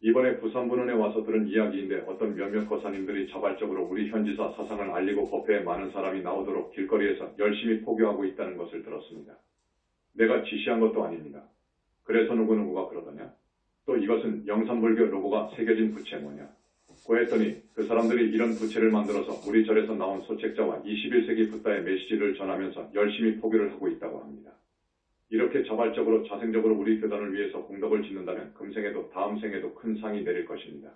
이번에 부산분원에 와서 들은 이야기인데 어떤 몇몇 거사님들이 자발적으로 우리 현지사 사상을 알리고 법회에 많은 사람이 나오도록 길거리에서 열심히 포교하고 있다는 것을 들었습니다. 내가 지시한 것도 아닙니다. 그래서 누구누구가 그러더냐? 또 이것은 영산불교 로고가 새겨진 부채 뭐냐? 고 했더니 그 사람들이 이런 부채를 만들어서 우리 절에서 나온 소책자와 21세기 붓다의 메시지를 전하면서 열심히 포교를 하고 있다고 합니다. 이렇게 자발적으로 자생적으로 우리 교단을 위해서 공덕을 짓는다면 금생에도 다음 생에도 큰 상이 내릴 것입니다.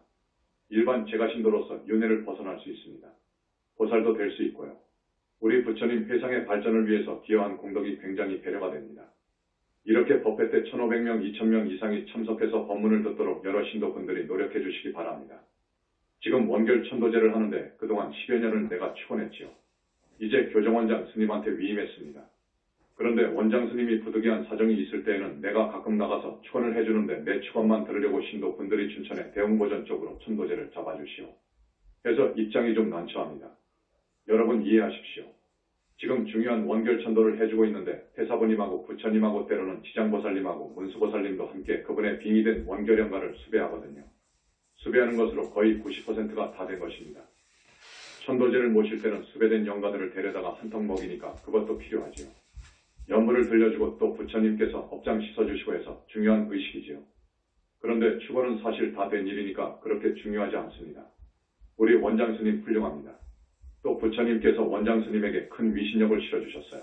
일반 제가신도로서 윤회를 벗어날 수 있습니다. 보살도 될 수 있고요. 우리 부처님 회상의 발전을 위해서 기여한 공덕이 굉장히 배려가 됩니다. 이렇게 법회 때 1,500명, 2,000명 이상이 참석해서 법문을 듣도록 여러 신도분들이 노력해 주시기 바랍니다. 지금 원결 천도제를 하는데 그동안 10여 년을 내가 축원했지요. 이제 교정원장 스님한테 위임했습니다. 그런데 원장 스님이 부득이한 사정이 있을 때에는 내가 가끔 나가서 축원을 해주는데 내 축원만 들으려고 신도분들이 춘천에 대웅보전 쪽으로 천도제를 잡아주시오. 해서 입장이 좀 난처합니다. 여러분 이해하십시오. 지금 중요한 원결 천도를 해주고 있는데 태사부님하고 부처님하고 때로는 지장보살님하고 문수보살님도 함께 그분의 빙의된 원결연가를 수배하거든요. 수배하는 것으로 거의 90%가 다 된 것입니다. 천도제를 모실 때는 수배된 영가들을 데려다가 한턱 먹이니까 그것도 필요하지요. 연불을 들려주고 또 부처님께서 업장 씻어주시고 해서 중요한 의식이지요. 그런데 축원은 사실 다 된 일이니까 그렇게 중요하지 않습니다. 우리 원장 스님 훌륭합니다. 또 부처님께서 원장 스님에게 큰 위신력을 실어주셨어요.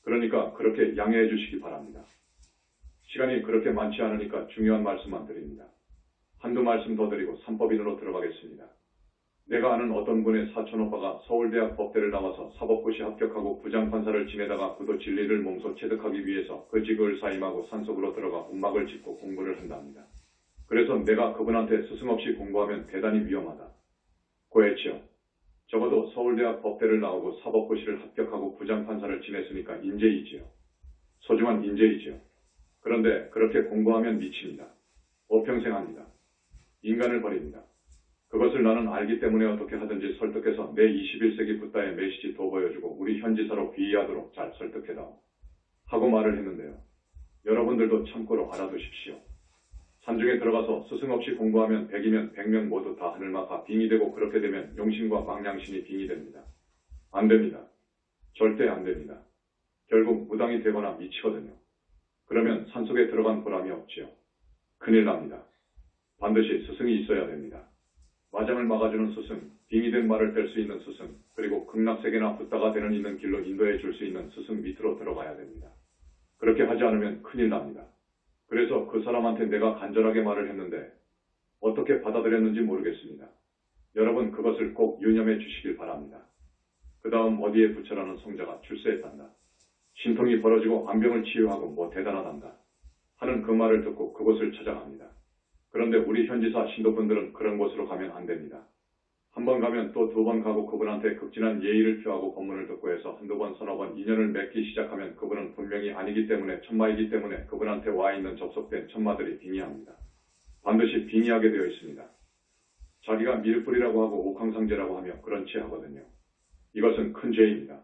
그러니까 그렇게 양해해 주시기 바랍니다. 시간이 그렇게 많지 않으니까 중요한 말씀만 드립니다. 한두 말씀 더 드리고 삼법인으로 들어가겠습니다. 내가 아는 어떤 분의 사촌오빠가 서울대학 법대를 나와서 사법고시 합격하고 부장판사를 지내다가 구도 진리를 몸소 체득하기 위해서 그 직을 사임하고 산속으로 들어가 움막을 짚고 공부를 한답니다. 그래서 내가 그분한테 스승 없이 공부하면 대단히 위험하다. 고했지요. 적어도 서울대학 법대를 나오고 사법고시를 합격하고 부장판사를 지냈으니까 인재이지요. 소중한 인재이지요. 그런데 그렇게 공부하면 미칩니다. 오평생합니다. 인간을 버립니다. 그것을 나는 알기 때문에 어떻게 하든지 설득해서 내 21세기 붓다의 메시지 도 보여주고 우리 현지사로 귀의하도록 잘 설득해다오. 하고 말을 했는데요. 여러분들도 참고로 알아두십시오. 산중에 들어가서 스승 없이 공부하면 100이면 100명 모두 다 하늘마가 빙의되고 그렇게 되면 용신과 망량신이 빙의됩니다. 안 됩니다. 절대 안 됩니다. 결국 무당이 되거나 미치거든요. 그러면 산속에 들어간 보람이 없지요. 큰일 납니다. 반드시 스승이 있어야 됩니다. 마장을 막아주는 스승, 빙의된 말을 뺄 수 있는 스승, 그리고 극락세계나 붓다가 되는 있는 길로 인도해 줄 수 있는 스승 밑으로 들어가야 됩니다. 그렇게 하지 않으면 큰일 납니다. 그래서 그 사람한테 내가 간절하게 말을 했는데 어떻게 받아들였는지 모르겠습니다. 여러분 그것을 꼭 유념해 주시길 바랍니다. 그 다음 어디에 부처라는 성자가 출세했단다. 신통이 벌어지고 안병을 치유하고 뭐 대단하단다. 하는 그 말을 듣고 그곳을 찾아갑니다. 그런데 우리 현지사 신도분들은 그런 곳으로 가면 안 됩니다. 한 번 가면 또 두 번 가고 그분한테 극진한 예의를 표하고 법문을 듣고 해서 한두 번 서너 번 인연을 맺기 시작하면 그분은 분명히 아니기 때문에 천마이기 때문에 그분한테 와 있는 접속된 천마들이 빙의합니다. 반드시 빙의하게 되어 있습니다. 자기가 밀뿌리라고 하고 옥황상제라고 하며 그런 체 하거든요. 이것은 큰 죄입니다.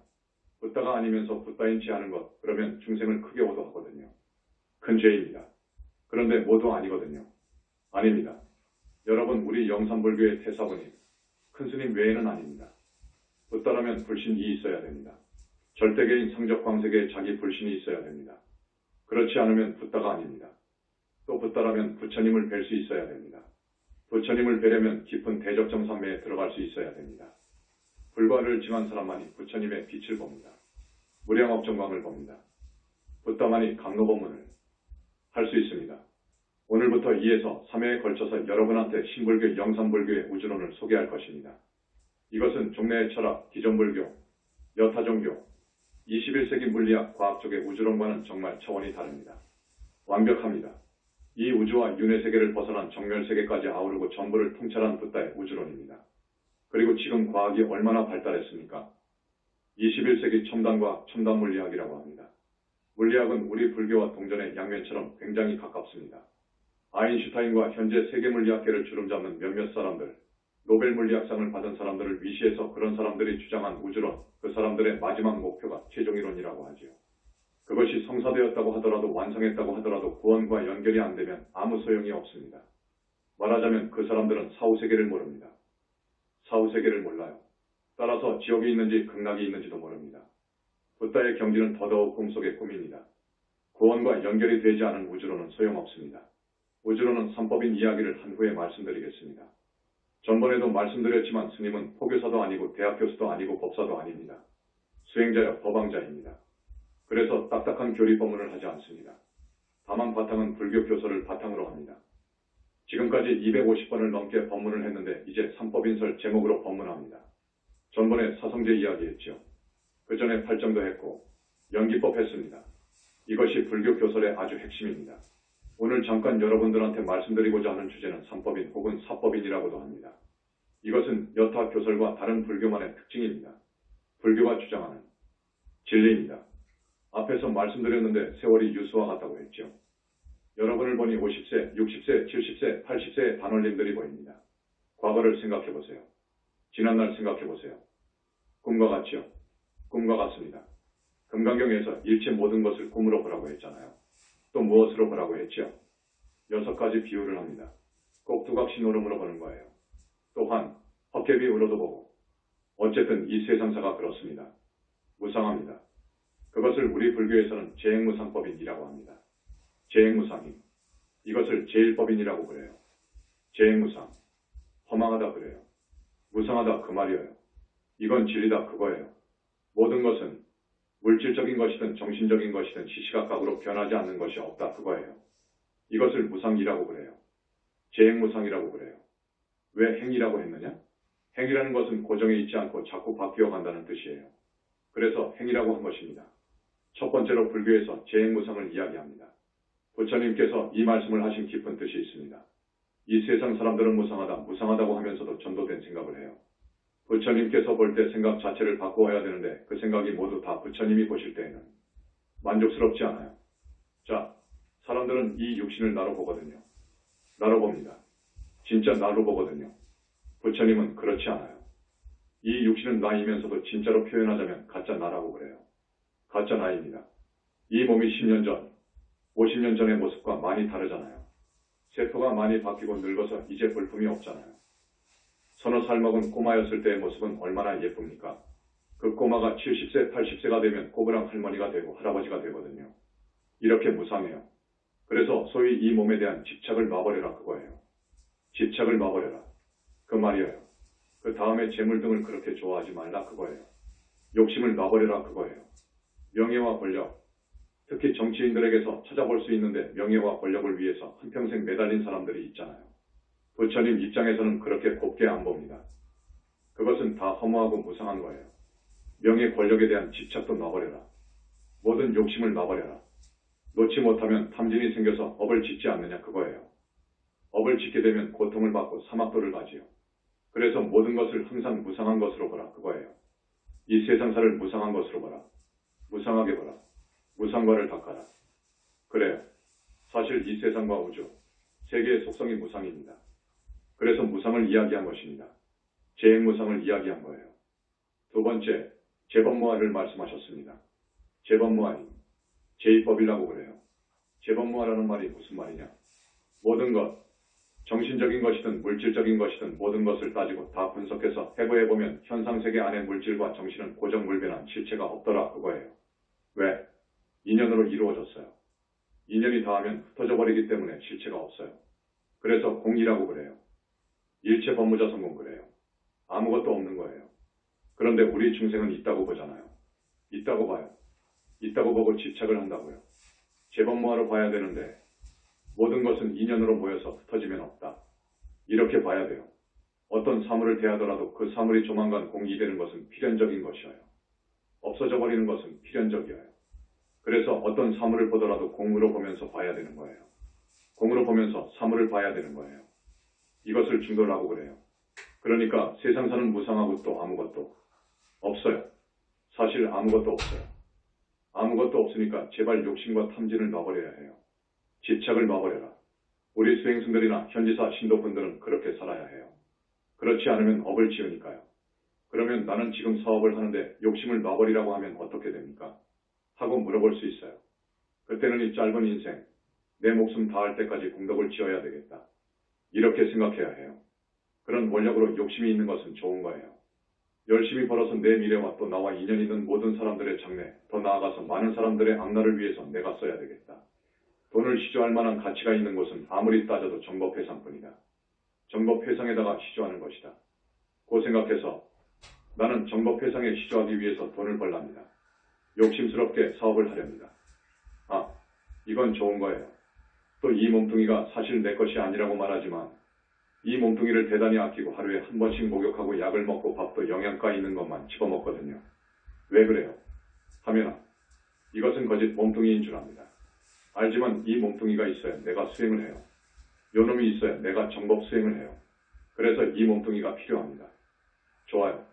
붓다가 아니면서 붓다인 체 하는 것, 그러면 중생을 크게 오도하거든요. 큰 죄입니다. 그런데 모두 아니거든요. 아닙니다. 여러분 우리 영산불교의 태사부님, 큰 스님 외에는 아닙니다. 붓다라면 불신이 있어야 됩니다. 절대계인 상적광세계에 자기 불신이 있어야 됩니다. 그렇지 않으면 붓다가 아닙니다. 또 붓다라면 부처님을 뵐 수 있어야 됩니다. 부처님을 뵈려면 깊은 대적정산매에 들어갈 수 있어야 됩니다. 불과를 증한 사람만이 부처님의 빛을 봅니다. 무량업정광을 봅니다. 붓다만이 강로법문을 할 수 있습니다. 오늘부터 2에서 3회에 걸쳐서 여러분한테 신불교, 영산불교의 우주론을 소개할 것입니다. 이것은 종래의 철학, 기존불교, 여타종교, 21세기 물리학, 과학 쪽의 우주론과는 정말 차원이 다릅니다. 완벽합니다. 이 우주와 윤회세계를 벗어난 정멸세계까지 아우르고 전부를 통찰한 붓다의 우주론입니다. 그리고 지금 과학이 얼마나 발달했습니까? 21세기 첨단과학, 첨단물리학이라고 합니다. 물리학은 우리 불교와 동전의 양면처럼 굉장히 가깝습니다. 아인슈타인과 현재 세계물리학계를 주름잡는 몇몇 사람들, 노벨 물리학상을 받은 사람들을 위시해서 그런 사람들이 주장한 우주론, 그 사람들의 마지막 목표가 최종이론이라고 하지요. 그것이 성사되었다고 하더라도 완성했다고 하더라도 구원과 연결이 안 되면 아무 소용이 없습니다. 말하자면 그 사람들은 사후세계를 모릅니다. 사후세계를 몰라요. 따라서 지옥이 있는지 극락이 있는지도 모릅니다. 붓다의 경지는 더더욱 꿈속의 꿈입니다. 구원과 연결이 되지 않은 우주로는 소용없습니다. 우주로는 삼법인 이야기를 한 후에 말씀드리겠습니다. 전번에도 말씀드렸지만 스님은 포교사도 아니고 대학 교수도 아니고 법사도 아닙니다. 수행자여 법왕자입니다. 그래서 딱딱한 교리 법문을 하지 않습니다. 다만 바탕은 불교 교서를 바탕으로 합니다. 지금까지 250번을 넘게 법문을 했는데 이제 삼법인설 제목으로 법문합니다. 전번에 사성제 이야기했죠. 그 전에 팔정도 했고 연기법 했습니다. 이것이 불교 교설의 아주 핵심입니다. 오늘 잠깐 여러분들한테 말씀드리고자 하는 주제는 삼법인 혹은 사법인이라고도 합니다. 이것은 여타 교설과 다른 불교만의 특징입니다. 불교가 주장하는 진리입니다. 앞에서 말씀드렸는데 세월이 유수와 같다고 했죠. 여러분을 보니 50세, 60세, 70세, 80세의 단원님들이 보입니다. 과거를 생각해보세요. 지난날 생각해보세요. 꿈과 같죠? 꿈과 같습니다. 금강경에서 일체 모든 것을 꿈으로 보라고 했잖아요. 또 무엇으로 보라고 했죠? 6가지 비유를 합니다. 꼭두각시노름으로 보는 거예요. 또한 헛개비으로도 보고 어쨌든 이 세상사가 그렇습니다. 무상합니다. 그것을 우리 불교에서는 재행무상법인이라고 합니다. 재행무상임. 이것을 제1법인이라고 그래요. 재행무상. 허망하다 그래요. 무상하다 그 말이에요. 이건 진리다 그거예요. 모든 것은 물질적인 것이든 정신적인 것이든 시시각각으로 변하지 않는 것이 없다 그거예요. 이것을 무상이라고 그래요. 재행무상이라고 그래요. 왜 행이라고 했느냐? 행이라는 것은 고정에 있지 않고 자꾸 바뀌어 간다는 뜻이에요. 그래서 행이라고 한 것입니다. 첫 번째로 불교에서 재행무상을 이야기합니다. 부처님께서 이 말씀을 하신 깊은 뜻이 있습니다. 이 세상 사람들은 무상하다, 무상하다고 하면서도 전도된 생각을 해요. 부처님께서 볼 때 생각 자체를 바꾸어야 되는데 그 생각이 모두 다 부처님이 보실 때에는 만족스럽지 않아요. 자, 사람들은 이 육신을 나로 보거든요. 나로 봅니다. 진짜 나로 보거든요. 부처님은 그렇지 않아요. 이 육신은 나이면서도 진짜로 표현하자면 가짜 나라고 그래요. 가짜 나입니다. 이 몸이 10년 전, 50년 전의 모습과 많이 다르잖아요. 세포가 많이 바뀌고 늙어서 이제 볼품이 없잖아요. 서너 살 먹은 꼬마였을 때의 모습은 얼마나 예쁩니까? 그 꼬마가 70세, 80세가 되면 꼬부랑 할머니가 되고 할아버지가 되거든요. 이렇게 무상해요. 그래서 소위 이 몸에 대한 집착을 놔버려라 그거예요. 집착을 놔버려라. 그 말이에요. 그 다음에 재물 등을 그렇게 좋아하지 말라 그거예요. 욕심을 놔버려라 그거예요. 명예와 권력, 특히 정치인들에게서 찾아볼 수 있는데 명예와 권력을 위해서 한평생 매달린 사람들이 있잖아요. 부처님 입장에서는 그렇게 곱게 안 봅니다. 그것은 다 허무하고 무상한 거예요. 명예 권력에 대한 집착도 놔버려라. 모든 욕심을 놔버려라. 놓지 못하면 탐진이 생겨서 업을 짓지 않느냐 그거예요. 업을 짓게 되면 고통을 받고 사막도를 가지요. 그래서 모든 것을 항상 무상한 것으로 보라 그거예요. 이 세상사를 무상한 것으로 보라. 무상하게 보라. 무상과를 닦아라. 그래요. 사실 이 세상과 우주, 세계의 속성이 무상입니다. 그래서 무상을 이야기한 것입니다. 재행무상을 이야기한 거예요. 두 번째, 재법무아를 말씀하셨습니다. 재법무아임, 제2법이라고 그래요. 재법무아라는 말이 무슨 말이냐? 모든 것, 정신적인 것이든 물질적인 것이든 모든 것을 따지고 다 분석해서 해부해보면 현상세계 안에 물질과 정신은 고정불변한 실체가 없더라 그거예요. 왜? 인연으로 이루어졌어요. 인연이 닿으면 흩어져 버리기 때문에 실체가 없어요. 그래서 공이라고 그래요. 일체 법무자 성공 그래요. 아무것도 없는 거예요. 그런데 우리 중생은 있다고 보잖아요. 있다고 봐요. 있다고 보고 집착을 한다고요. 재법무하러 봐야 되는데 모든 것은 인연으로 모여서 흩어지면 없다. 이렇게 봐야 돼요. 어떤 사물을 대하더라도 그 사물이 조만간 공이 되는 것은 필연적인 것이어요. 없어져 버리는 것은 필연적이어요. 그래서 어떤 사물을 보더라도 공으로 보면서 봐야 되는 거예요. 공으로 보면서 사물을 봐야 되는 거예요. 이것을 중도라고 그래요. 그러니까 세상사는 무상하고 또 아무것도 없어요. 사실 아무것도 없어요. 아무것도 없으니까 제발 욕심과 탐진을 놔버려야 해요. 집착을 놔버려라. 우리 수행승들이나 현지사 신도분들은 그렇게 살아야 해요. 그렇지 않으면 업을 지으니까요. 그러면 나는 지금 사업을 하는데 욕심을 놔버리라고 하면 어떻게 됩니까? 하고 물어볼 수 있어요. 그때는 이 짧은 인생, 내 목숨 다할 때까지 공덕을 지어야 되겠다. 이렇게 생각해야 해요. 그런 원력으로 욕심이 있는 것은 좋은 거예요. 열심히 벌어서 내 미래와 또 나와 인연 있는 모든 사람들의 장래, 더 나아가서 많은 사람들의 앞날을 위해서 내가 써야 되겠다. 돈을 시주할 만한 가치가 있는 곳은 아무리 따져도 정법회상뿐이다. 정법회상에다가 시주하는 것이다. 고 생각해서 나는 정법회상에 시주하기 위해서 돈을 벌랍니다. 욕심스럽게 사업을 하렵니다. 아, 이건 좋은 거예요. 또 이 몸뚱이가 사실 내 것이 아니라고 말하지만 이 몸뚱이를 대단히 아끼고 하루에 한 번씩 목욕하고 약을 먹고 밥도 영양가 있는 것만 집어먹거든요. 왜 그래요? 하면 이것은 거짓 몸뚱이인 줄 압니다. 알지만 이 몸뚱이가 있어야 내가 수행을 해요. 요놈이 있어야 내가 정법 수행을 해요. 그래서 이 몸뚱이가 필요합니다. 좋아요.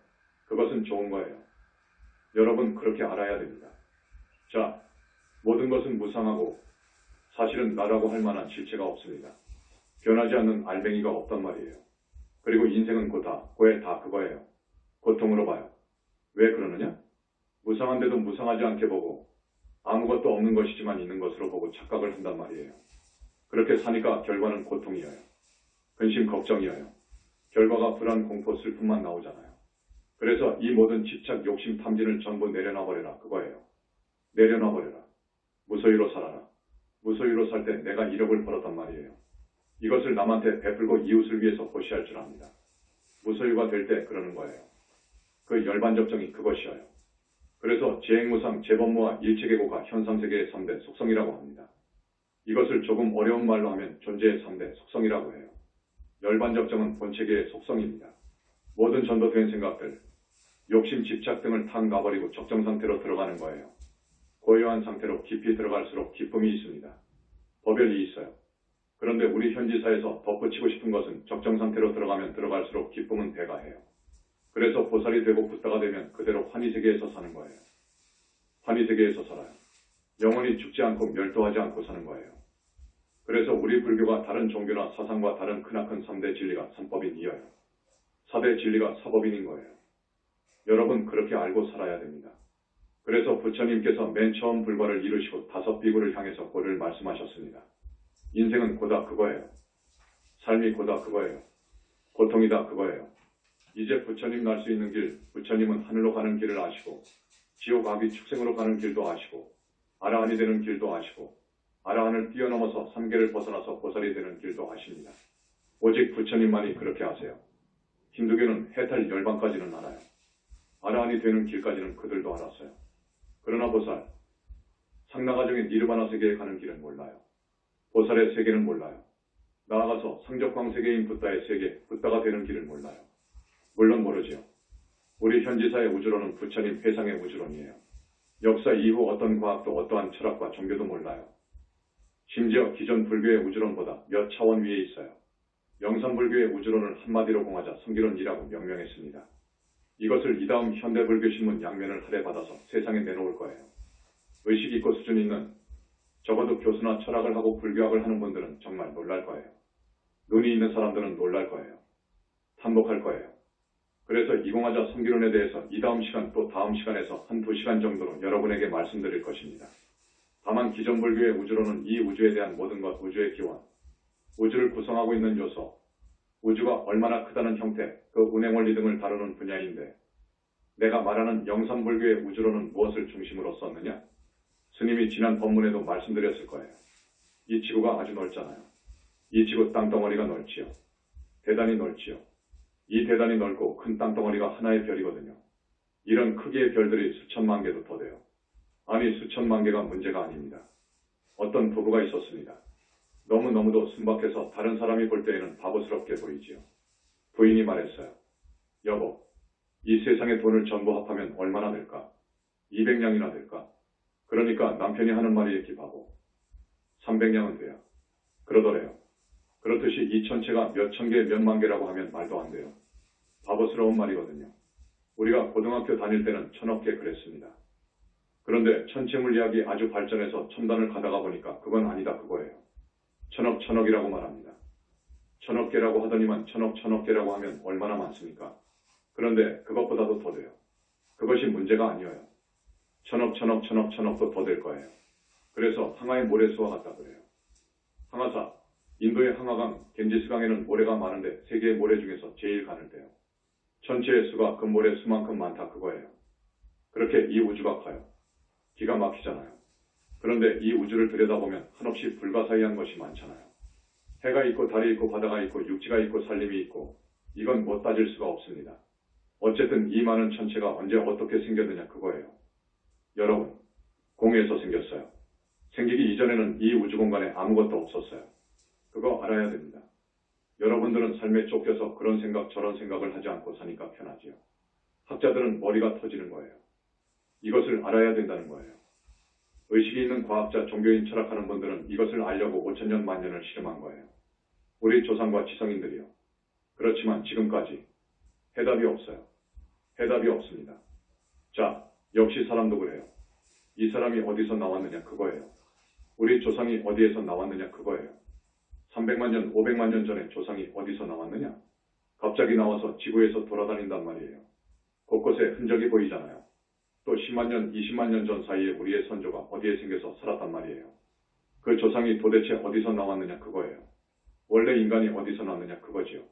그것은 좋은 거예요. 여러분 그렇게 알아야 됩니다. 자, 모든 것은 무상하고 사실은 나라고 할 만한 실체가 없습니다. 변하지 않는 알맹이가 없단 말이에요. 그리고 인생은 고에 다 그거예요. 고통으로 봐요. 왜 그러느냐? 무상한데도 무상하지 않게 보고 아무것도 없는 것이지만 있는 것으로 보고 착각을 한단 말이에요. 그렇게 사니까 결과는 고통이어요. 근심 걱정이어요. 결과가 불안, 공포, 슬픔만 나오잖아요. 그래서 이 모든 집착, 욕심, 탐진을 전부 내려놔버려라 그거예요. 내려놔버려라. 무소유로 살아라. 무소유로 살 때 내가 1억을 벌었단 말이에요. 이것을 남한테 베풀고 이웃을 위해서 보시할 줄 압니다. 무소유가 될 때 그러는 거예요. 그 열반적정이 그것이어요. 그래서 재행무상, 재범무와 일체계고가 현상세계의 3대 속성이라고 합니다. 이것을 조금 어려운 말로 하면 존재의 3대 속성이라고 해요. 열반적정은 본체계의 속성입니다. 모든 전도된 생각들, 욕심, 집착 등을 탁 놔버리고 적정상태로 들어가는 거예요. 고요한 상태로 깊이 들어갈수록 기쁨이 있습니다. 법열이 있어요. 그런데 우리 현지사에서 덧붙이고 싶은 것은 적정상태로 들어가면 들어갈수록 기쁨은 배가해요. 그래서 보살이 되고 붓다가 되면 그대로 환희세계에서 사는 거예요. 환희세계에서 살아요. 영원히 죽지 않고 멸도하지 않고 사는 거예요. 그래서 우리 불교가 다른 종교나 사상과 다른 크나큰 3대 진리가 3법인이어요. 4대 진리가 4법인인 거예요. 여러분 그렇게 알고 살아야 됩니다. 그래서 부처님께서 맨 처음 불과를 이루시고 5 비구를 향해서 고를 말씀하셨습니다. 인생은 고다 그거예요. 삶이 고다 그거예요. 고통이다 그거예요. 이제 부처님 날 수 있는 길, 부처님은 하늘로 가는 길을 아시고 지옥 아비 축생으로 가는 길도 아시고 아라한이 되는 길도 아시고 아라한을 뛰어넘어서 3계를 벗어나서 보살이 되는 길도 아십니다. 오직 부처님만이 그렇게 아세요. 힌두교는 해탈 열반까지는 알아요. 아라한이 되는 길까지는 그들도 알았어요. 그러나 보살, 상나가정의 니르바나 세계에 가는 길은 몰라요. 보살의 세계는 몰라요. 나아가서 상적광 세계인 붓다의 세계, 붓다가 되는 길을 몰라요. 물론 모르지요. 우리 현지사의 우주론은 부처님 회상의 우주론이에요. 역사 이후 어떤 과학도 어떠한 철학과 종교도 몰라요. 심지어 기존 불교의 우주론보다 몇 차원 위에 있어요. 영산불교의 우주론을 한마디로 공하자 성기론이라고 명명했습니다. 이것을 이다음 현대불교신문 양면을 할애받아서 세상에 내놓을 거예요. 의식 있고 수준 있는 적어도 교수나 철학을 하고 불교학을 하는 분들은 정말 놀랄 거예요. 눈이 있는 사람들은 놀랄 거예요. 탄복할 거예요. 그래서 이공하자 성기론에 대해서 이다음 시간 또 다음 시간에서 한 2시간 정도로 여러분에게 말씀드릴 것입니다. 다만 기존 불교의 우주론은 이 우주에 대한 모든 것, 우주의 기원, 우주를 구성하고 있는 요소, 우주가 얼마나 크다는 형태, 그 운행원리 등을 다루는 분야인데 내가 말하는 영산불교의 우주론은 무엇을 중심으로 썼느냐? 스님이 지난 법문에도 말씀드렸을 거예요. 이 지구가 아주 넓잖아요. 이 지구 땅덩어리가 넓지요. 대단히 넓지요. 이 대단히 넓고 큰 땅덩어리가 하나의 별이거든요. 이런 크기의 별들이 수천만 개도 더 돼요. 아니 수천만 개가 문제가 아닙니다. 어떤 부부가 있었습니다. 너무너무도 순박해서 다른 사람이 볼 때에는 바보스럽게 보이지요. 부인이 말했어요. 여보, 이 세상의 돈을 전부 합하면 얼마나 될까? 200냥이나 될까? 그러니까 남편이 하는 말이 이렇게 바보. 300냥은 돼요. 그러더래요. 그렇듯이 이 천체가 몇 천 개, 몇 만 개라고 하면 말도 안 돼요. 바보스러운 말이거든요. 우리가 고등학교 다닐 때는 1000억 개 그랬습니다. 그런데 천체물리학이 아주 발전해서 첨단을 가다가 보니까 그건 아니다 그거예요. 1000억, 1000억이라고 말합니다. 1000억 개라고 하더니만 1000억, 1000억 개라고 하면 얼마나 많습니까? 그런데 그것보다도 더 돼요. 그것이 문제가 아니에요. 1000억, 1000억, 1000억, 1000억도 더 될 거예요. 그래서 항아의 모래수와 같다 그래요. 항아사, 인도의 항아강 겐지스강에는 모래가 많은데 세계의 모래 중에서 제일 가늘대요. 천체의 수가 그 모래 수만큼 많다 그거예요. 그렇게 이 우주가 커요. 기가 막히잖아요. 그런데 이 우주를 들여다보면 한없이 불가사의한 것이 많잖아요. 해가 있고 달이 있고 바다가 있고 육지가 있고 산림이 있고 이건 못 따질 수가 없습니다. 어쨌든 이 많은 천체가 언제 어떻게 생겼느냐 그거예요. 여러분, 공에서 생겼어요. 생기기 이전에는 이 우주 공간에 아무것도 없었어요. 그거 알아야 됩니다. 여러분들은 삶에 쫓겨서 그런 생각 저런 생각을 하지 않고 사니까 편하지요. 학자들은 머리가 터지는 거예요. 이것을 알아야 된다는 거예요. 의식이 있는 과학자, 종교인, 철학하는 분들은 이것을 알려고 5천년 만년을 실험한 거예요. 우리 조상과 지성인들이요. 그렇지만 지금까지 해답이 없어요. 해답이 없습니다. 자, 역시 사람도 그래요. 이 사람이 어디서 나왔느냐 그거예요. 우리 조상이 어디에서 나왔느냐 그거예요. 300만 년, 500만 년 전에 조상이 어디서 나왔느냐? 갑자기 나와서 지구에서 돌아다닌단 말이에요. 곳곳에 흔적이 보이잖아요. 또 10만 년, 20만 년 전 사이에 우리의 선조가 어디에 생겨서 살았단 말이에요. 그 조상이 도대체 어디서 나왔느냐 그거예요. 원래 인간이 어디서 나왔느냐 그거지요.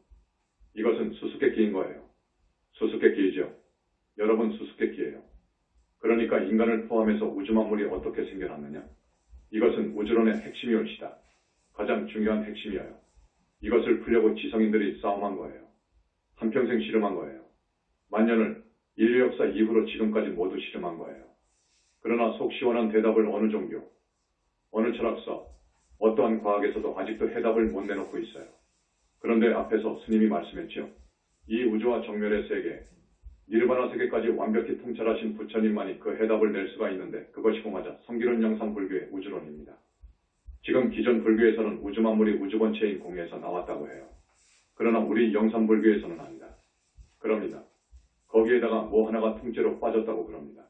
이것은 수수께끼인 거예요. 수수께끼이죠. 여러분 수수께끼예요. 그러니까 인간을 포함해서 우주 만물이 어떻게 생겨났느냐? 이것은 우주론의 핵심이 올시다. 가장 중요한 핵심이에요. 이것을 풀려고 지성인들이 싸움한 거예요. 한평생 실험한 거예요. 만년을 인류 역사 이후로 지금까지 모두 실험한 거예요. 그러나 속 시원한 대답을 어느 종교, 어느 철학서, 어떠한 과학에서도 아직도 해답을 못 내놓고 있어요. 그런데 앞에서 스님이 말씀했죠. 이 우주와 정멸의 세계, 니르바나 세계까지 완벽히 통찰하신 부처님만이 그 해답을 낼 수가 있는데 그것이 공하자 성기론 영상 불교의 우주론입니다. 지금 기존 불교에서는 우주 만물이 우주 본체인 공에서 나왔다고 해요. 그러나 우리 영산 불교에서는 아니다. 그럽니다. 거기에다가 뭐 하나가 통째로 빠졌다고 그럽니다.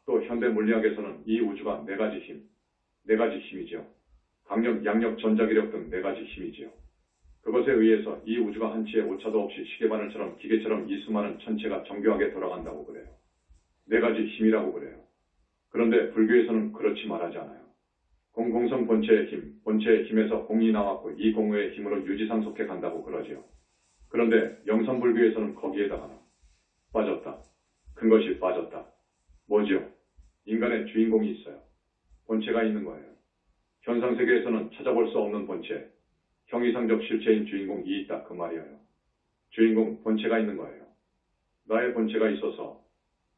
또 현대 물리학에서는 이 우주가 네 가지 힘이죠. 강력, 양력, 전자기력 등 네 가지 힘이지요. 그것에 의해서 이 우주가 한치의 오차도 없이 시계바늘처럼 기계처럼 이 수많은 천체가 정교하게 돌아간다고 그래요. 네 가지 힘이라고 그래요. 그런데 불교에서는 그렇지 말하지 않아요. 공공성 본체의 힘에서 공이 나왔고 이 공의 힘으로 유지상속해 간다고 그러지요. 그런데 영산불교에서는 거기에다가 빠졌다. 큰 것이 빠졌다. 뭐지요? 인간의 주인공이 있어요. 본체가 있는 거예요. 현상세계에서는 찾아볼 수 없는 본체, 형이상적 실체인 주인공이 있다 그 말이에요. 주인공, 본체가 있는 거예요. 나의 본체가 있어서,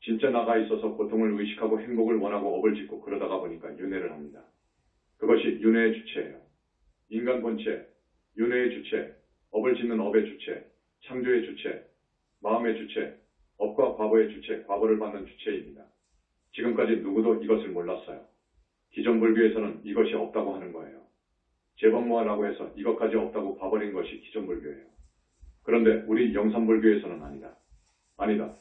진짜 나가 있어서 고통을 의식하고 행복을 원하고 업을 짓고 그러다가 보니까 윤회를 합니다. 그것이 윤회의 주체예요. 인간 본체, 윤회의 주체, 업을 짓는 업의 주체, 창조의 주체, 마음의 주체, 업과 과보의 주체, 과보를 받는 주체입니다. 지금까지 누구도 이것을 몰랐어요. 기존 불교에서는 이것이 없다고 하는 거예요. 재범무화라고 해서 이것까지 없다고 봐버린 것이 기존 불교예요. 그런데 우리 영산불교에서는 아니다.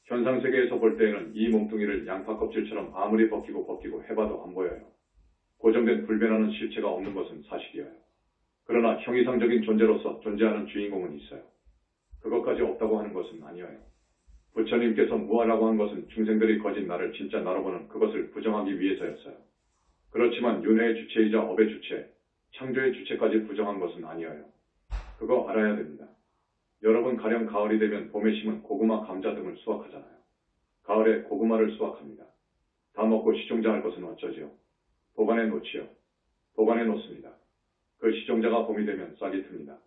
현상세계에서 볼 때에는 이 몸뚱이를 양파 껍질처럼 아무리 벗기고 해봐도 안 보여요. 고정된 불변하는 실체가 없는 것은 사실이에요. 그러나 형이상적인 존재로서 존재하는 주인공은 있어요. 그것까지 없다고 하는 것은 아니에요. 부처님께서 무아라고 한 것은 중생들이 거짓 나를 진짜 나로 보는 그것을 부정하기 위해서였어요. 그렇지만 윤회의 주체이자 업의 주체, 창조의 주체까지 부정한 것은 아니에요. 그거 알아야 됩니다. 여러분 가령 가을이 되면 봄에 심은 고구마, 감자 등을 수확하잖아요. 가을에 고구마를 수확합니다. 다 먹고 시종자 할 것은 어쩌지요? 보관해 놓지요. 보관해 놓습니다. 그 시종자가 봄이 되면 싹이 틉니다.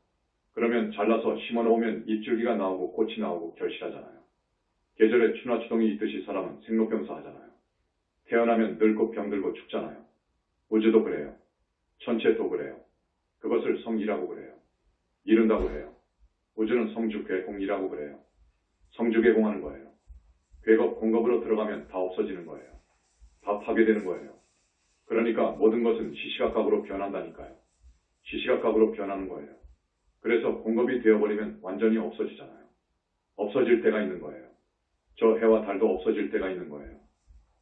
그러면 잘라서 심어 놓으면 잎줄기가 나오고 꽃이 나오고 결실하잖아요. 계절에 추나 추동이 있듯이 사람은 생로병사 하잖아요. 태어나면 늙고 병들고 죽잖아요. 우주도 그래요. 천체도 그래요. 그것을 성이라고 그래요. 이룬다고 해요. 우주는 성주괴공이라고 그래요. 성주괴공하는 거예요. 괴겁, 공겁으로 들어가면 다 없어지는 거예요. 다 파괴되는 거예요. 그러니까 모든 것은 시시각각으로 변한다니까요. 시시각각으로 변하는 거예요. 그래서 공겁이 되어버리면 완전히 없어지잖아요. 없어질 때가 있는 거예요. 저 해와 달도 없어질 때가 있는 거예요.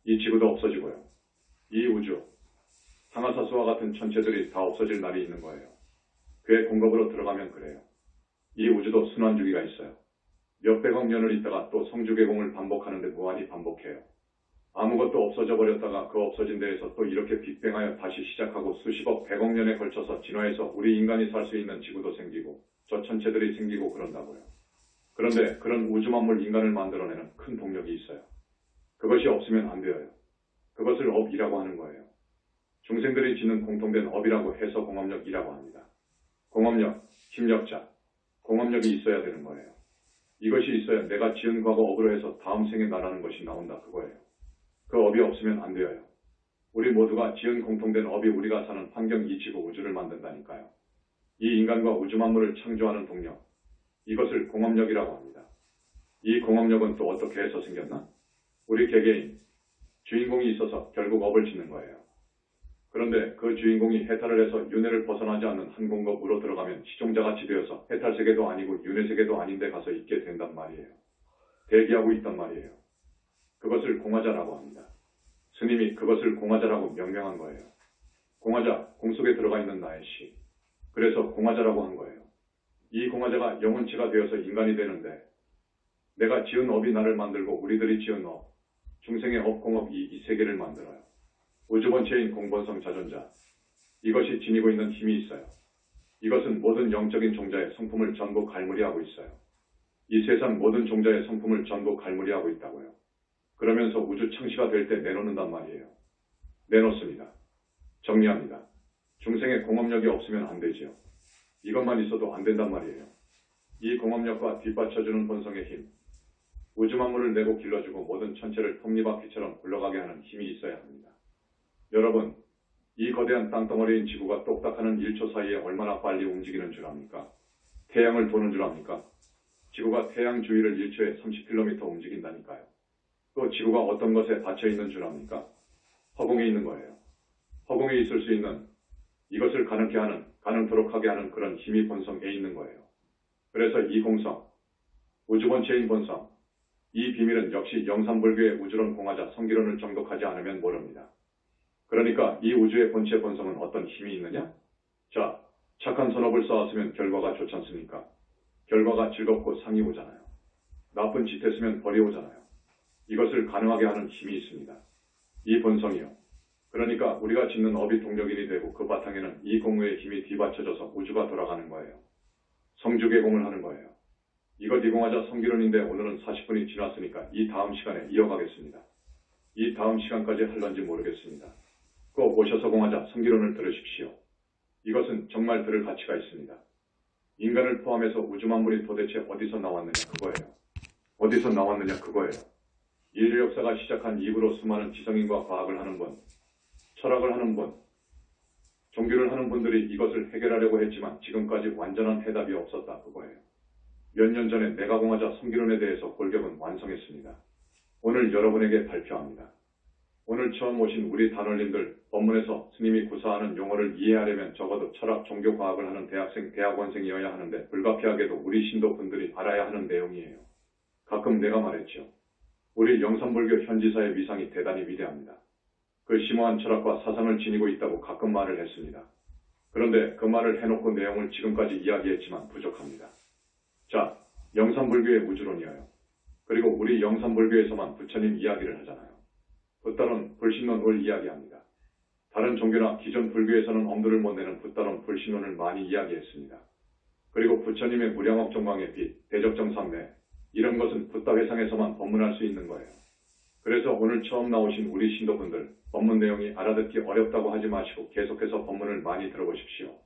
이 지구도 없어지고요. 이 우주, 상하사수와 같은 천체들이 다 없어질 날이 있는 거예요. 괴 공겁으로 들어가면 그래요. 이 우주도 순환주기가 있어요. 몇백억 년을 있다가 또 성주괴공을 반복하는데 무한히 반복해요. 아무것도 없어져 버렸다가 그 없어진 데에서 또 이렇게 빅뱅하여 다시 시작하고 수십억, 백억 년에 걸쳐서 진화해서 우리 인간이 살 수 있는 지구도 생기고 저 천체들이 생기고 그런다고요. 그런데 그런 우주만물 인간을 만들어내는 큰 동력이 있어요. 그것이 없으면 안 되어요. 그것을 업이라고 하는 거예요. 중생들이 짓는 공통된 업이라고 해서 공업력이라고 합니다. 공업력, 힘력자, 공업력이 있어야 되는 거예요. 이것이 있어야 내가 지은 과거 업으로 해서 다음 생에 나라는 것이 나온다 그거예요. 그 업이 없으면 안 되어요. 우리 모두가 지은 공통된 업이 우리가 사는 환경, 이 지구, 우주를 만든다니까요. 이 인간과 우주 만물을 창조하는 동력, 이것을 공업력이라고 합니다. 이 공업력은 또 어떻게 해서 생겼나? 우리 개개인, 주인공이 있어서 결국 업을 짓는 거예요. 그런데 그 주인공이 해탈을 해서 윤회를 벗어나지 않는 한 공급으로 들어가면 시종자같이 되어서 해탈세계도 아니고 윤회세계도 아닌데 가서 있게 된단 말이에요. 대기하고 있단 말이에요. 그것을 공화자라고 합니다. 스님이 그것을 공화자라고 명명한 거예요. 공화자, 공 속에 들어가 있는 나의 시. 그래서 공화자라고 한 거예요. 이 공화자가 영혼체가 되어서 인간이 되는데 내가 지은 업이 나를 만들고 우리들이 지은 업, 중생의 업, 공업이 이 세계를 만들어요. 우주본체인 공본성 자존자, 이것이 지니고 있는 힘이 있어요. 이것은 모든 영적인 종자의 성품을 전부 갈무리하고 있어요. 이 세상 모든 종자의 성품을 전부 갈무리하고 있다고요. 그러면서 우주 창시가 될 때 내놓는단 말이에요. 내놓습니다. 정리합니다. 중생의 공업력이 없으면 안 되지요. 이것만 있어도 안 된단 말이에요. 이 공업력과 뒷받쳐주는 본성의 힘, 우주 만물을 내고 길러주고 모든 천체를 톱니바퀴처럼 굴러가게 하는 힘이 있어야 합니다. 여러분, 이 거대한 땅덩어리인 지구가 똑딱하는 1초 사이에 얼마나 빨리 움직이는 줄 압니까? 태양을 도는 줄 압니까? 지구가 태양 주위를 1초에 30km 움직인다니까요. 또 지구가 어떤 것에 닫혀 있는 줄 압니까? 허공에 있는 거예요. 허공에 있을 수 있는 이것을 가능케 하는, 가능토록 하게 하는 그런 힘이 본성에 있는 거예요. 그래서 이 공성, 우주본체인 본성, 이 비밀은 역시 영산불교의 우주론 공화자 성기론을 정독하지 않으면 모릅니다. 그러니까 이 우주의 본체 본성은 어떤 힘이 있느냐? 자, 착한 선업을 쌓았으면 결과가 좋지 않습니까? 결과가 즐겁고 상이 오잖아요. 나쁜 짓 했으면 벌이 오잖아요. 이것을 가능하게 하는 힘이 있습니다. 이 본성이요. 그러니까 우리가 짓는 업이 동력인이 되고 그 바탕에는 이 공무의 힘이 뒤받쳐져서 우주가 돌아가는 거예요. 성주개공을 하는 거예요. 이것 이공하자 성기론인데 오늘은 40분이 지났으니까 이 다음 시간에 이어가겠습니다. 이 다음 시간까지 할런지 모르겠습니다. 꼭 오셔서 공하자 성기론을 들으십시오. 이것은 정말 들을 가치가 있습니다. 인간을 포함해서 우주 만물이 도대체 어디서 나왔느냐 그거예요. 어디서 나왔느냐 그거예요. 인류 역사가 시작한 이후로 수많은 지성인과 과학을 하는 분, 철학을 하는 분, 종교를 하는 분들이 이것을 해결하려고 했지만 지금까지 완전한 해답이 없었다 그거예요. 몇 년 전에 내가공화자 성기론에 대해서 골격은 완성했습니다. 오늘 여러분에게 발표합니다. 오늘 처음 오신 우리 단원님들, 법문에서 스님이 구사하는 용어를 이해하려면 적어도 철학, 종교, 과학을 하는 대학생, 대학원생이어야 하는데 불가피하게도 우리 신도분들이 알아야 하는 내용이에요. 가끔 내가 말했죠. 우리 영산불교 현지사의 위상이 대단히 위대합니다. 그 심오한 철학과 사상을 지니고 있다고 가끔 말을 했습니다. 그런데 그 말을 해놓고 내용을 지금까지 이야기했지만 부족합니다. 자, 영산불교의 우주론이에요. 그리고 우리 영산불교에서만 부처님 이야기를 하잖아요. 붓다론 불신론을 이야기합니다. 다른 종교나 기존 불교에서는 엄두를 못 내는 붓다론 불신론을 많이 이야기했습니다. 그리고 부처님의 무량억 정광의 빛, 대적정삼매 이런 것은 붓다 회상에서만 법문할 수 있는 거예요. 그래서 오늘 처음 나오신 우리 신도분들 법문 내용이 알아듣기 어렵다고 하지 마시고 계속해서 법문을 많이 들어보십시오.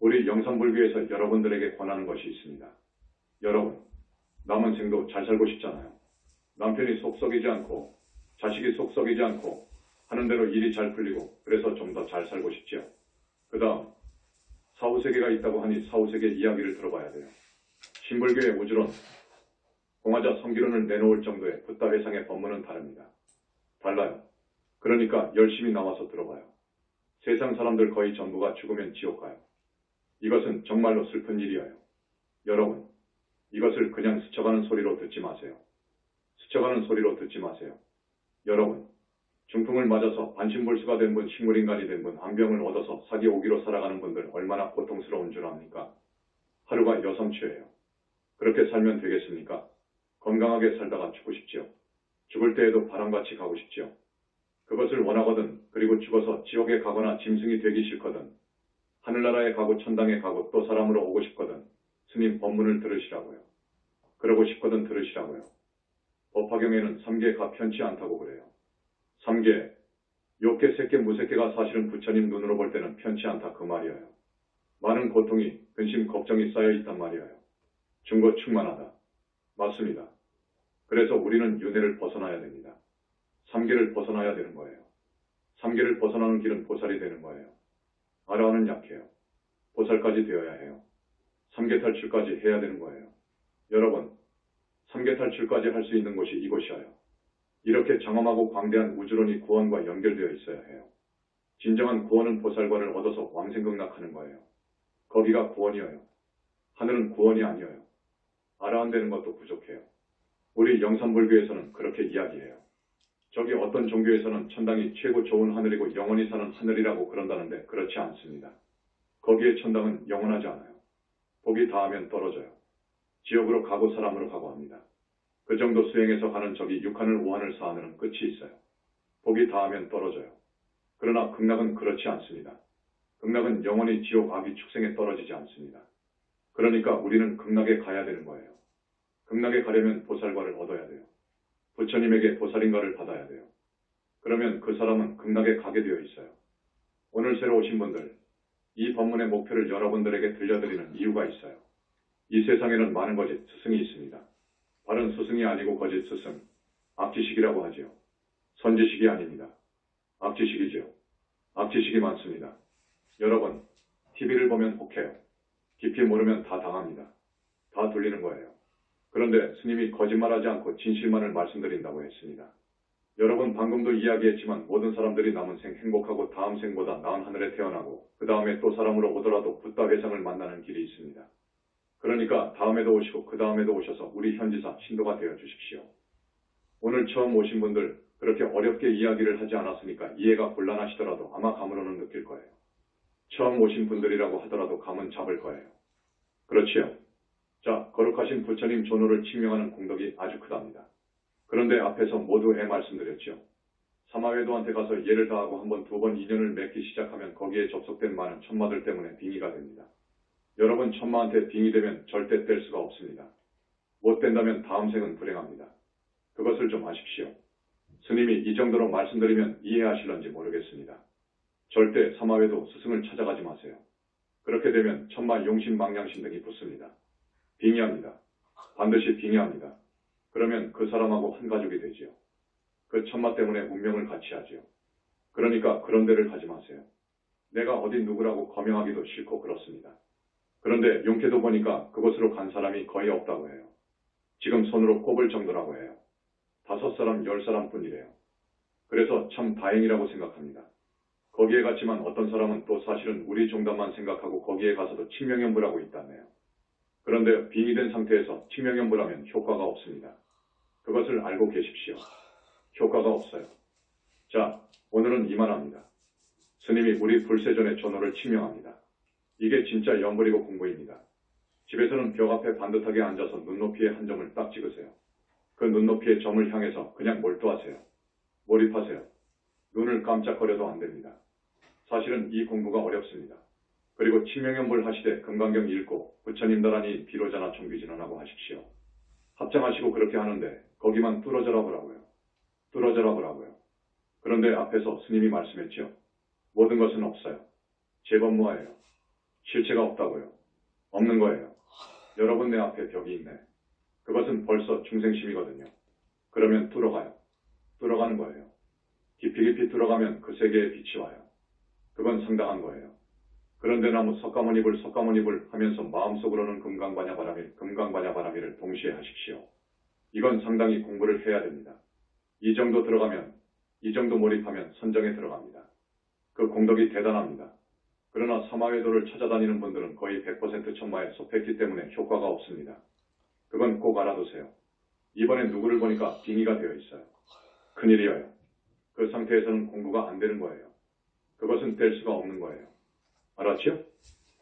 우리 영산불교에서 여러분들에게 권하는 것이 있습니다. 여러분, 남은 생도 잘 살고 싶잖아요. 남편이 속 썩이지 않고 자식이 속 썩이지 않고 하는 대로 일이 잘 풀리고 그래서 좀 더 잘 살고 싶지요. 그 다음 사후세계가 있다고 하니 사후세계 이야기를 들어봐야 돼요. 신불교의 우주론, 공화자 성기론을 내놓을 정도의 붓다 회상의 법문은 다릅니다. 달라요. 그러니까 열심히 나와서 들어봐요. 세상 사람들 거의 전부가 죽으면 지옥 가요. 이것은 정말로 슬픈 일이에요. 여러분, 이것을 그냥 스쳐가는 소리로 듣지 마세요. 스쳐가는 소리로 듣지 마세요. 여러분, 중풍을 맞아서 반신불수가 된 분, 식물인간이 된 분, 암병을 얻어서 사기 오기로 살아가는 분들 얼마나 고통스러운 줄 압니까? 하루가 여성취예요. 그렇게 살면 되겠습니까? 건강하게 살다가 죽고 싶지요. 죽을 때에도 바람같이 가고 싶지요. 그것을 원하거든, 그리고 죽어서 지옥에 가거나 짐승이 되기 싫거든, 하늘나라에 가고 천당에 가고 또 사람으로 오고 싶거든, 스님 법문을 들으시라고요. 그러고 싶거든 들으시라고요. 법화경에는 삼계가 편치 않다고 그래요. 삼계, 욕계, 색계, 무색계가 사실은 부처님 눈으로 볼 때는 편치 않다 그 말이에요. 많은 고통이, 근심, 걱정이 쌓여 있단 말이에요. 중고 충만하다. 맞습니다. 그래서 우리는 윤회를 벗어나야 됩니다. 삼계를 벗어나야 되는 거예요. 삼계를 벗어나는 길은 보살이 되는 거예요. 아라한은 약해요. 보살까지 되어야 해요. 삼계 탈출까지 해야 되는 거예요. 여러분, 삼계 탈출까지 할 수 있는 곳이 이곳이에요. 이렇게 장엄하고 광대한 우주론이 구원과 연결되어 있어야 해요. 진정한 구원은 보살과를 얻어서 왕생극락하는 거예요. 거기가 구원이에요. 하늘은 구원이 아니에요. 아라한 되는 것도 부족해요. 우리 영산불교에서는 그렇게 이야기해요. 저기 어떤 종교에서는 천당이 최고 좋은 하늘이고 영원히 사는 하늘이라고 그런다는데 그렇지 않습니다. 거기에 천당은 영원하지 않아요. 복이 다하면 떨어져요. 지옥으로 가고 사람으로 가고 합니다. 그 정도 수행해서 가는 저기 6하늘 5하늘 4하늘은 끝이 있어요. 복이 다하면 떨어져요. 그러나 극락은 그렇지 않습니다. 극락은 영원히 지옥 아기 축생에 떨어지지 않습니다. 그러니까 우리는 극락에 가야 되는 거예요. 극락에 가려면 보살과를 얻어야 돼요. 부처님에게 보살인가를 받아야 돼요. 그러면 그 사람은 극락에 가게 되어 있어요. 오늘 새로 오신 분들, 이 법문의 목표를 여러분들에게 들려드리는 이유가 있어요. 이 세상에는 많은 거짓 스승이 있습니다. 바른 스승이 아니고 거짓 스승, 악지식이라고 하지요. 선지식이 아닙니다. 악지식이지요. 악지식이 많습니다. 여러분, TV를 보면 혹해요. 깊이 모르면 다 당합니다. 다 돌리는 거예요. 그런데 스님이 거짓말하지 않고 진실만을 말씀드린다고 했습니다. 여러분 방금도 이야기했지만 모든 사람들이 남은 생 행복하고 다음 생보다 나은 하늘에 태어나고 그 다음에 또 사람으로 오더라도 붓다 회상을 만나는 길이 있습니다. 그러니까 다음에도 오시고 그 다음에도 오셔서 우리 현지사 신도가 되어 주십시오. 오늘 처음 오신 분들 그렇게 어렵게 이야기를 하지 않았으니까 이해가 곤란하시더라도 아마 감으로는 느낄 거예요. 처음 오신 분들이라고 하더라도 감은 잡을 거예요. 그렇지요? 자, 거룩하신 부처님 존호를 칭명하는 공덕이 아주 크답니다. 그런데 앞에서 모두 말씀드렸죠. 사마회도한테 가서 예를 다하고 한 번, 두 번 인연을 맺기 시작하면 거기에 접속된 많은 천마들 때문에 빙의가 됩니다. 여러분 천마한테 빙의되면 절대 뗄 수가 없습니다. 못 된다면 다음 생은 불행합니다. 그것을 좀 아십시오. 스님이 이 정도로 말씀드리면 이해하실런지 모르겠습니다. 절대 사마회도 스승을 찾아가지 마세요. 그렇게 되면 천마 용신 망량신 등이 붙습니다. 빙의합니다. 반드시 빙의합니다. 그러면 그 사람하고 한 가족이 되지요. 그 천마 때문에 운명을 같이 하지요. 그러니까 그런 데를 가지 마세요. 내가 어디 누구라고 거명하기도 싫고 그렇습니다. 그런데 용케도 보니까 그곳으로 간 사람이 거의 없다고 해요. 지금 손으로 꼽을 정도라고 해요. 5사람, 10사람 뿐이래요. 그래서 참 다행이라고 생각합니다. 거기에 갔지만 어떤 사람은 또 사실은 우리 종단만 생각하고 거기에 가서도 칭명연부라고 있다네요. 그런데 빙의된 상태에서 칭명연부라면 효과가 없습니다. 그것을 알고 계십시오. 효과가 없어요. 자, 오늘은 이만합니다. 스님이 우리 불세전의 존호를 칭명합니다. 이게 진짜 연불이고 공부입니다. 집에서는 벽 앞에 반듯하게 앉아서 눈높이에 한 점을 딱 찍으세요. 그 눈높이의 점을 향해서 그냥 몰두하세요. 몰입하세요. 눈을 깜짝거려도 안 됩니다. 사실은 이 공부가 어렵습니다. 그리고 칭명연불 하시되 금강경 읽고 부처님 나라니 비로자나 총비진언하고 하십시오. 합장하시고 그렇게 하는데 거기만 뚫어져라 보라고요. 뚫어져라 보라고요. 그런데 앞에서 스님이 말씀했죠. 모든 것은 없어요. 제법무아예요. 실체가 없다고요. 없는 거예요. 여러분 내 앞에 벽이 있네. 그것은 벌써 중생심이거든요. 그러면 뚫어가요. 뚫어가는 거예요. 깊이 깊이 뚫어가면 그 세계에 빛이 와요. 그건 상당한 거예요. 그런데 나무 석가모니불 하면서 마음속으로는 금강바냐바라밀, 금강바냐바라밀을 동시에 하십시오. 이건 상당히 공부를 해야 됩니다. 이 정도 들어가면, 이 정도 몰입하면 선정에 들어갑니다. 그 공덕이 대단합니다. 그러나 사마회도를 찾아다니는 분들은 거의 100% 천마에 속했기 때문에 효과가 없습니다. 그건 꼭 알아두세요. 이번에 누구를 보니까 빙의가 되어 있어요. 큰일이에요. 그 상태에서는 공부가 안 되는 거예요. 그것은 될 수가 없는 거예요. 알았죠?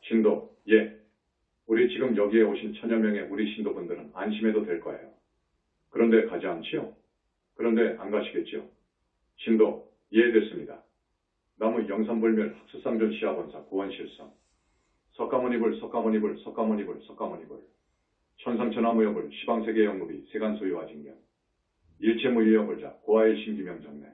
신도, 예. 우리 지금 여기에 오신 천여 명의 우리 신도분들은 안심해도 될 거예요. 그런데 가지 않지요? 그런데 안 가시겠죠? 신도 이해됐습니다. 나무 영산불멸 학수상전 시아본사 구원실성 석가모니불 석가모니불 석가모니불 석가모니불 천상천하무여불 시방세계 영무비 세간소유와 징경 일체무유여불자 고아일신기명정내